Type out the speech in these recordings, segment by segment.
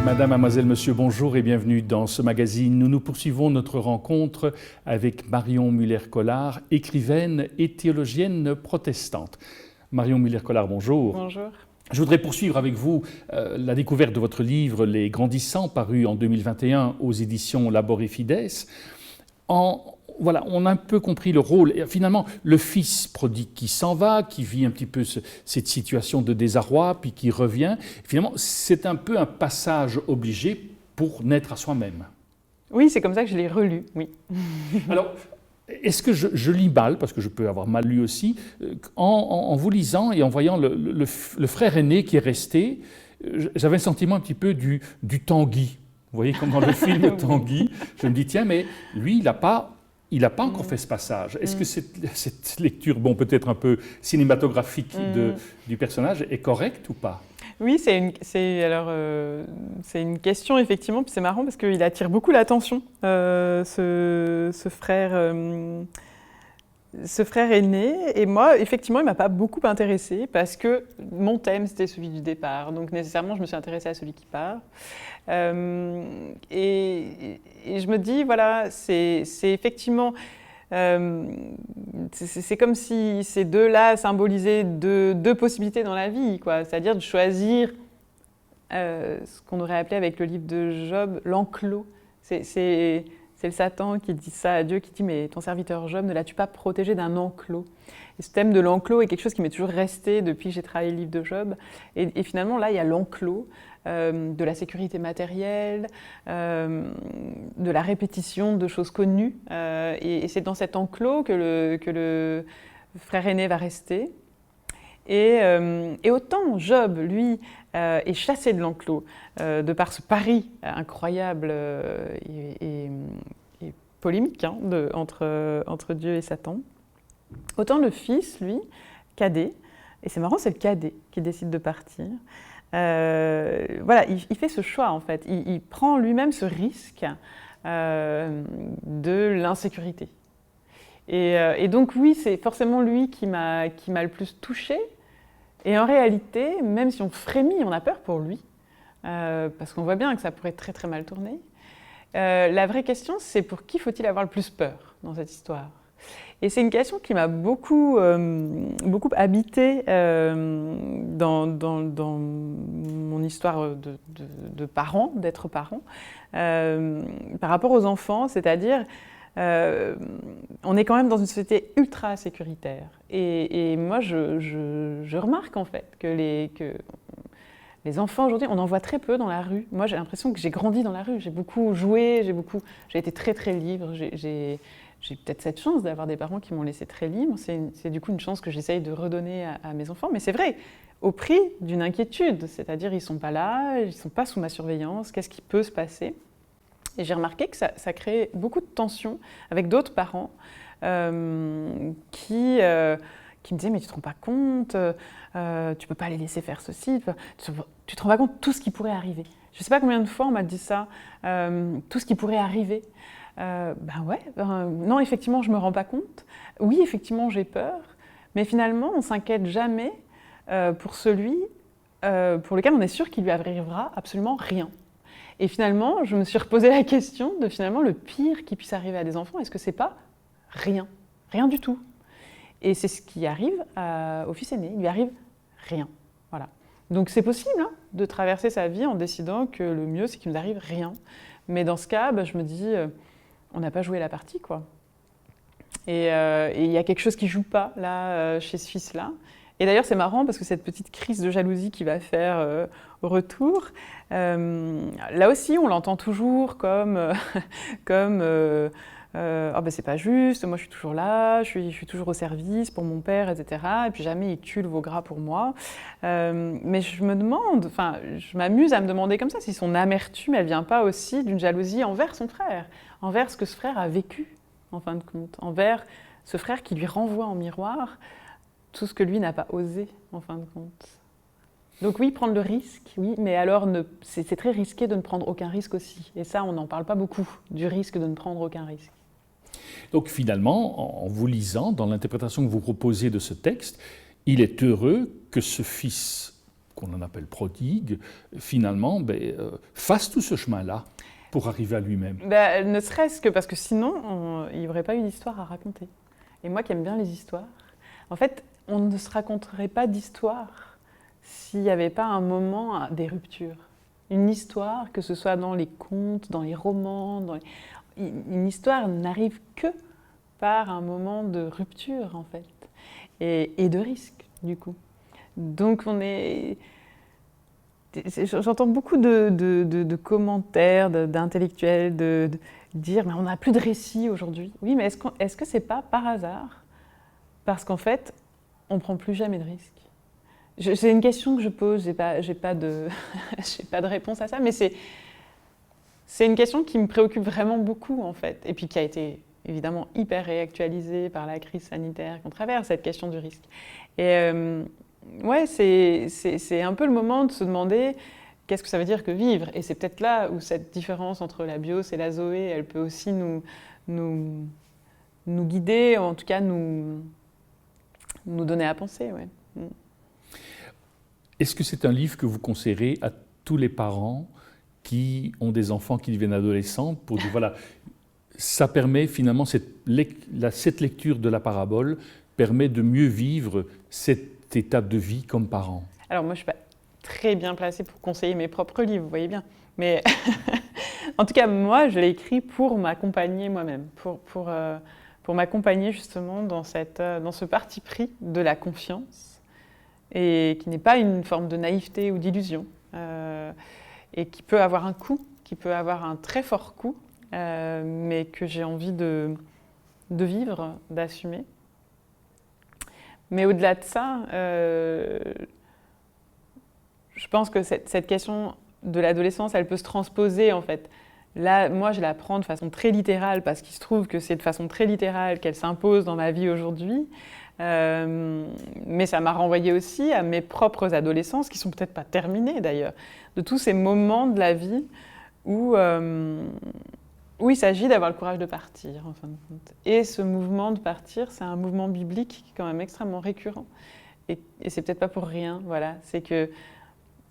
Madame, mademoiselle, monsieur, bonjour et bienvenue dans ce magazine. Nous poursuivons notre rencontre avec Marion Muller-Collard, écrivaine et théologienne protestante. Marion Muller-Collard, bonjour. Bonjour. Je voudrais poursuivre avec vous la découverte de votre livre « Les Grandissants », paru en 2021 aux éditions Labor et Fides. Voilà, on a un peu compris le rôle. Et finalement, le fils prodigue qui s'en va, qui vit un petit peu cette situation de désarroi, puis qui revient. Finalement, c'est un peu un passage obligé pour naître à soi-même. Oui, c'est comme ça que je l'ai relu, oui. Alors, est-ce que je lis mal, parce que je peux avoir mal lu aussi, en vous lisant et en voyant le frère aîné qui est resté, j'avais un sentiment un petit peu du Tanguy. Vous voyez, comme dans le film Tanguy, je me dis, tiens, mais lui, il n'a pas encore fait ce passage. Est-ce que cette lecture, bon, peut-être un peu cinématographique du personnage, est correcte ou pas? Oui, c'est une question, effectivement, puis c'est marrant parce qu'il attire beaucoup l'attention, ce frère aîné. Et moi, effectivement, il ne m'a pas beaucoup intéressée parce que mon thème, c'était celui du départ. Donc, nécessairement, je me suis intéressée à celui qui part. Et je me dis, voilà, c'est effectivement... c'est comme si ces deux-là symbolisaient deux possibilités dans la vie, quoi. C'est-à-dire de choisir ce qu'on aurait appelé avec le livre de Job, l'enclos. C'est le Satan qui dit ça à Dieu, qui dit « mais ton serviteur Job, ne l'as-tu pas protégé d'un enclos ?» Et ce thème de l'enclos est quelque chose qui m'est toujours resté depuis que j'ai travaillé le livre de Job. Et finalement, là, il y a l'enclos de la sécurité matérielle, de la répétition de choses connues. Et c'est dans cet enclos que le frère aîné va rester. Et autant Job, lui, est chassé de l'enclos de par ce pari incroyable et polémique entre Dieu et Satan, autant le fils, lui, cadet, et c'est marrant, c'est le cadet qui décide de partir. Voilà, il fait ce choix en fait, il prend lui-même ce risque de l'insécurité. Et donc oui, c'est forcément lui qui m'a le plus touchée. Et en réalité, même si on frémit, on a peur pour lui, parce qu'on voit bien que ça pourrait très très mal tourner. La vraie question, c'est pour qui faut-il avoir le plus peur dans cette histoire? Et c'est une question qui m'a beaucoup habité dans mon histoire de parent, d'être parent, par rapport aux enfants, c'est-à-dire on est quand même dans une société ultra sécuritaire. Et moi, je remarque en fait que les enfants aujourd'hui, on en voit très peu dans la rue. Moi, j'ai l'impression que j'ai grandi dans la rue. J'ai beaucoup joué, j'ai été très très libre. J'ai peut-être cette chance d'avoir des parents qui m'ont laissé très libre. C'est du coup une chance que j'essaye de redonner à mes enfants. Mais c'est vrai, au prix d'une inquiétude. C'est-à-dire, ils ne sont pas là, ils ne sont pas sous ma surveillance. Qu'est-ce qui peut se passer? Et j'ai remarqué que ça crée beaucoup de tensions avec d'autres parents qui me disaient « mais tu ne te rends pas compte, tu ne peux pas les laisser faire ceci, tu ne te rends pas compte de tout ce qui pourrait arriver. » Je ne sais pas combien de fois on m'a dit ça, tout ce qui pourrait arriver. Non, effectivement, je ne me rends pas compte. Oui, effectivement, j'ai peur. Mais finalement, on ne s'inquiète jamais pour celui pour lequel on est sûr qu'il lui arrivera absolument rien. Et finalement, je me suis reposé la question de finalement le pire qui puisse arriver à des enfants, est-ce que c'est pas rien? Rien du tout. Et c'est ce qui arrive au fils aîné, il lui arrive rien. Voilà. Donc c'est possible hein, de traverser sa vie en décidant que le mieux c'est qu'il nous arrive rien. Mais dans ce cas, je me dis, on n'a pas joué la partie quoi. Et il y a quelque chose qui joue pas là chez ce fils-là. Et d'ailleurs, c'est marrant parce que cette petite crise de jalousie qu'il va faire au retour, là aussi, on l'entend toujours comme c'est pas juste, moi je suis toujours là, je suis toujours au service pour mon père, etc. Et puis jamais il tue le veau gras pour moi. Mais je m'amuse à me demander comme ça si son amertume, elle vient pas aussi d'une jalousie envers son frère, envers ce que ce frère a vécu, en fin de compte, envers ce frère qui lui renvoie en miroir tout ce que lui n'a pas osé, en fin de compte. Donc oui, prendre le risque, oui, mais alors c'est très risqué de ne prendre aucun risque aussi. Et ça, on n'en parle pas beaucoup, du risque de ne prendre aucun risque. Donc finalement, en vous lisant, dans l'interprétation que vous proposez de ce texte, il est heureux que ce fils qu'on en appelle prodigue, finalement, fasse tout ce chemin-là pour arriver à lui-même. Ne serait-ce que parce que sinon, il n'y aurait pas eu d'histoire à raconter. Et moi qui aime bien les histoires, en fait, on ne se raconterait pas d'histoire s'il n'y avait pas un moment des ruptures. Une histoire, que ce soit dans les contes, dans les romans, une histoire n'arrive que par un moment de rupture, en fait, et de risque, du coup. Donc j'entends beaucoup de commentaires d'intellectuels de dire « mais on n'a plus de récit aujourd'hui ». Oui, mais est-ce que c'est pas par hasard? Parce qu'en fait, on ne prend plus jamais de risques. C'est une question que je pose, j'ai pas de réponse à ça, mais c'est une question qui me préoccupe vraiment beaucoup, en fait, et puis qui a été évidemment hyper réactualisée par la crise sanitaire qu'on traverse, cette question du risque. Et ouais, c'est un peu le moment de se demander qu'est-ce que ça veut dire que vivre. Et c'est peut-être là où cette différence entre la bios et la zoé, elle peut aussi nous guider, en tout cas nous donner à penser. Ouais. Est-ce que c'est un livre que vous conseillerez à tous les parents qui ont des enfants qui deviennent adolescents pour dire voilà, ça permet finalement, cette lecture de la parabole permet de mieux vivre cette étape de vie comme parent? Alors moi je ne suis pas très bien placée pour conseiller mes propres livres, vous voyez bien, mais en tout cas moi je l'ai écrit pour m'accompagner moi-même, pour m'accompagner justement dans ce parti pris de la confiance, et qui n'est pas une forme de naïveté ou d'illusion, et qui peut avoir un coût, qui peut avoir un très fort coût, mais que j'ai envie de vivre, d'assumer. Mais au-delà de ça, je pense que cette question de l'adolescence, elle peut se transposer en fait. Là, moi, je la prends de façon très littérale parce qu'il se trouve que c'est de façon très littérale qu'elle s'impose dans ma vie aujourd'hui. Mais ça m'a renvoyé aussi à mes propres adolescences, qui sont peut-être pas terminées d'ailleurs, de tous ces moments de la vie où il s'agit d'avoir le courage de partir, en fin de compte. Et ce mouvement de partir, c'est un mouvement biblique qui est quand même extrêmement récurrent. Et c'est peut-être pas pour rien, voilà. C'est que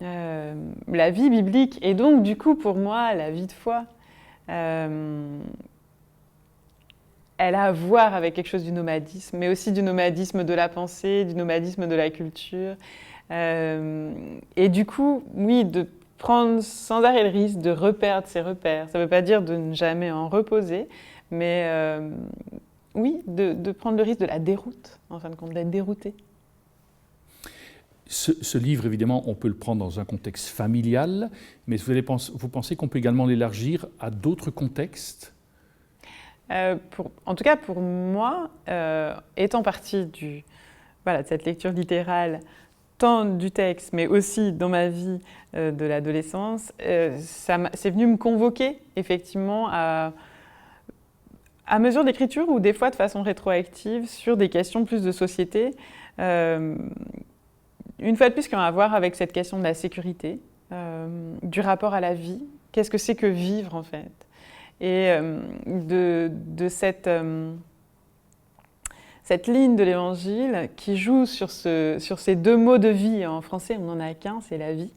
la vie biblique, et donc du coup pour moi, la vie de foi, elle a à voir avec quelque chose du nomadisme, mais aussi du nomadisme de la pensée, du nomadisme de la culture. Et du coup, oui, de prendre sans arrêt le risque de reperdre ses repères. Ça ne veut pas dire de ne jamais en reposer, mais oui, de prendre le risque de la déroute, en fin de compte, d'être dérouté. Ce livre, évidemment, on peut le prendre dans un contexte familial, mais vous pensez qu'on peut également l'élargir à d'autres contextes? En tout cas, pour moi, étant partie de cette lecture littérale, tant du texte, mais aussi dans ma vie de l'adolescence, c'est venu me convoquer, effectivement, à mesure d'écriture ou des fois de façon rétroactive, sur des questions plus de société. Une fois de plus, qui ont à voir avec cette question de la sécurité, du rapport à la vie. Qu'est-ce que c'est que vivre, en fait? Et de cette ligne de l'Évangile qui joue sur ces deux mots de vie. En français, on n'en a qu'un, c'est la vie.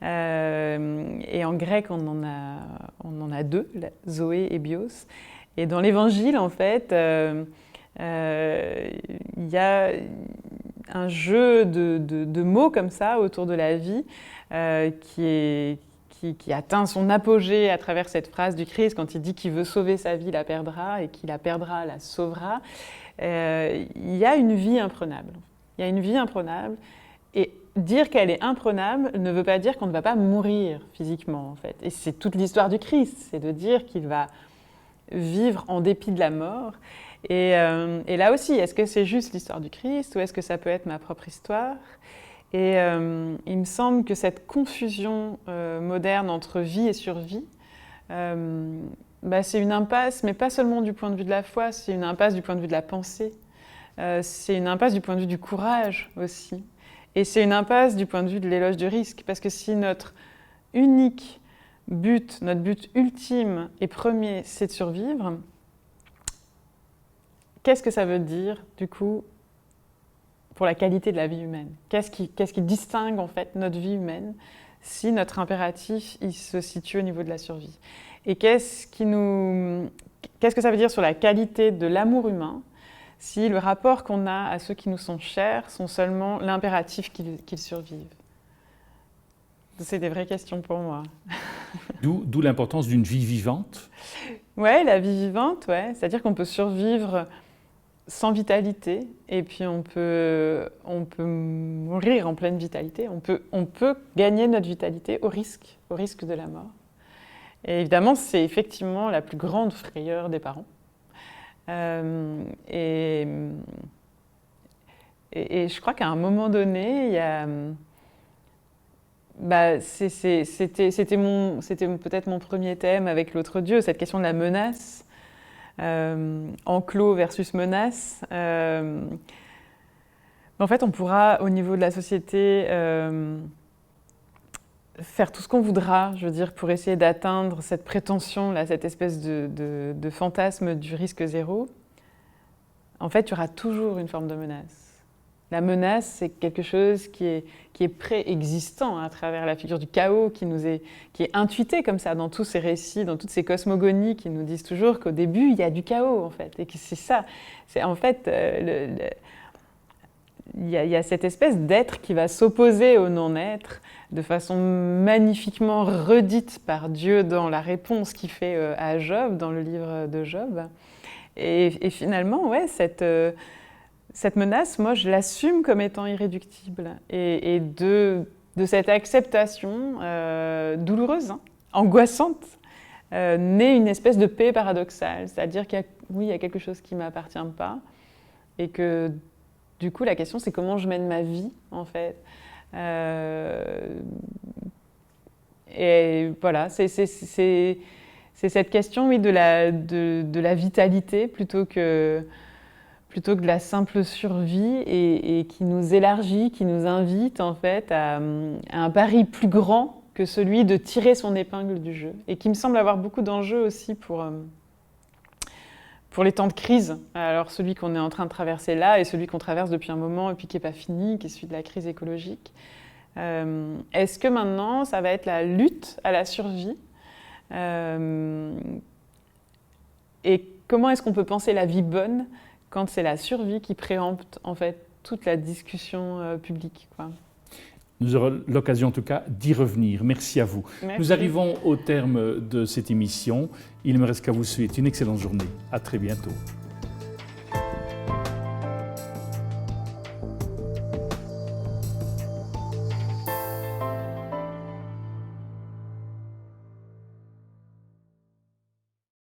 Et en grec, on en a deux, zoé et bios. Et dans l'Évangile, en fait, il y a un jeu de mots comme ça autour de la vie qui atteint son apogée à travers cette phrase du Christ quand il dit qu'il veut sauver sa vie, la perdra, et qu'il la perdra, la sauvera. Il y a une vie imprenable. Il y a une vie imprenable. Et dire qu'elle est imprenable ne veut pas dire qu'on ne va pas mourir physiquement, en fait. Et c'est toute l'histoire du Christ, c'est de dire qu'il va vivre en dépit de la mort. Et là aussi, est-ce que c'est juste l'histoire du Christ ou est-ce que ça peut être ma propre histoire? Et il me semble que cette confusion moderne entre vie et survie, c'est une impasse, mais pas seulement du point de vue de la foi, c'est une impasse du point de vue de la pensée, c'est une impasse du point de vue du courage aussi, et c'est une impasse du point de vue de l'éloge du risque, parce que si notre unique but, notre but ultime et premier, c'est de survivre, qu'est-ce que ça veut dire, du coup, pour la qualité de la vie humaine. Qu'est-ce qui distingue en fait notre vie humaine si notre impératif il se situe au niveau de la survie? Et qu'est-ce que ça veut dire sur la qualité de l'amour humain si le rapport qu'on a à ceux qui nous sont chers sont seulement l'impératif qu'ils survivent? C'est des vraies questions pour moi. D'où l'importance d'une vie vivante. Ouais, la vie vivante, ouais. C'est-à-dire qu'on peut survivre sans vitalité et puis on peut mourir en pleine vitalité. On peut gagner notre vitalité au risque de la mort. Et évidemment, c'est effectivement la plus grande frayeur des parents. Et je crois qu'à un moment donné, il y a... c'était peut-être mon premier thème avec l'autre Dieu, cette question de la menace, enclos versus menace. En fait, on pourra, au niveau de la société, faire tout ce qu'on voudra, je veux dire, pour essayer d'atteindre cette prétention, là, cette espèce de fantasme du risque zéro. En fait, il y aura toujours une forme de menace. La menace, c'est quelque chose qui est préexistant à travers la figure du chaos, qui est intuité comme ça dans tous ces récits, dans toutes ces cosmogonies qui nous disent toujours qu'au début, il y a du chaos, en fait, et que c'est ça. C'est en fait, il y a cette espèce d'être qui va s'opposer au non-être de façon magnifiquement redite par Dieu dans la réponse qu'il fait à Job, dans le livre de Job. Et finalement, ouais, cette menace, moi, je l'assume comme étant irréductible. Et de cette acceptation douloureuse, hein, angoissante, naît une espèce de paix paradoxale. C'est-à-dire qu'il y a quelque chose qui ne m'appartient pas. Et que, du coup, la question, c'est comment je mène ma vie, en fait. Et voilà, c'est cette question, oui, de la vitalité plutôt que de la simple survie et qui nous élargit, qui nous invite en fait à un pari plus grand que celui de tirer son épingle du jeu et qui me semble avoir beaucoup d'enjeux aussi pour les temps de crise. Alors celui qu'on est en train de traverser là et celui qu'on traverse depuis un moment et puis qui n'est pas fini, qui est celui de la crise écologique. Est-ce que maintenant ça va être la lutte à la survie et comment est-ce qu'on peut penser la vie bonne quand c'est la survie qui préempte en fait toute la discussion publique, quoi. Nous aurons l'occasion en tout cas d'y revenir. Merci à vous. Merci. Nous arrivons au terme de cette émission. Il ne me reste qu'à vous souhaiter une excellente journée. À très bientôt.